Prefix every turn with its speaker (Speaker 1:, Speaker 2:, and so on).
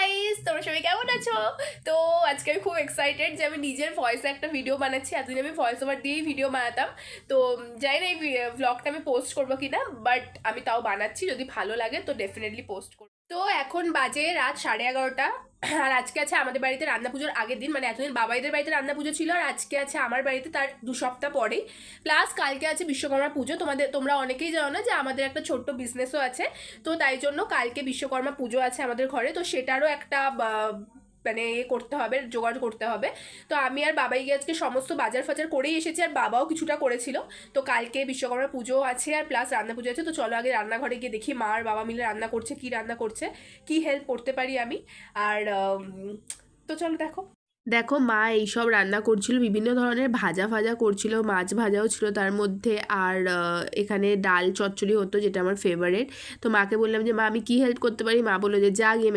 Speaker 1: Guys, তোমরা সবাই কেমন আছো? তো আজকে আমি খুব এক্সাইটেড যে আমি নিজের ভয়েসে একটা ভিডিও বানাচ্ছি। এতদিন আমি ভয়েস ওভার দিয়েই ভিডিও বানাতাম। তো জানি না এই ভ্লগটা আমি পোস্ট করবো কিনা, বাট আমি তাও বানাচ্ছি। যদি ভালো লাগে তো ডেফিনেটলি পোস্ট করবো। তো এখন বাজে রাত 11:30। আর আজকে আছে আমাদের বাড়িতে রান্না পুজোর আগের দিন, মানে এতদিন বাবাইদের বাড়িতে রান্না পুজো ছিল, আর আজকে আছে আমার বাড়িতে তার 2 সপ্তাহ পরেই। প্লাস কালকে আছে বিশ্বকর্মা পুজো। তোমরা অনেকেই জানো না যে আমাদের একটা ছোট্ট বিজনেসও আছে। তো তাই জন্য কালকে বিশ্বকর্মা পুজো আছে আমাদের ঘরে, তো সেটারও একটা মানে করতে হবে, জোগাড় করতে হবে। তো আমি আর বাবাই গিয়ে আজকে সমস্ত বাজার ফাজার করেই এসেছি, আর বাবাও কিছুটা করেছিল। তো কালকে বিশ্বকর্মা পুজো আছে আর প্লাস রান্না পুজো আছে। তো চলো আগে রান্নাঘরে গিয়ে দেখি মা আর বাবা মিলে রান্না করছে, কি রান্না করছে, কি হেল্প করতে পারি আমি। আর তো চলো দেখো। দেখো মা এইসব রান্না করছিল, বিভিন্ন ধরনের ভাজা ভাজা করছিল, মাছ ভাজাও ছিল তার মধ্যে। আর এখানে ডাল চচ্চড়ি হতো, যেটা আমার ফেভারিট। তো মাকে বললাম যে মা আমি কি হেল্প করতে পারি, মা বললো যে যা গিয়ে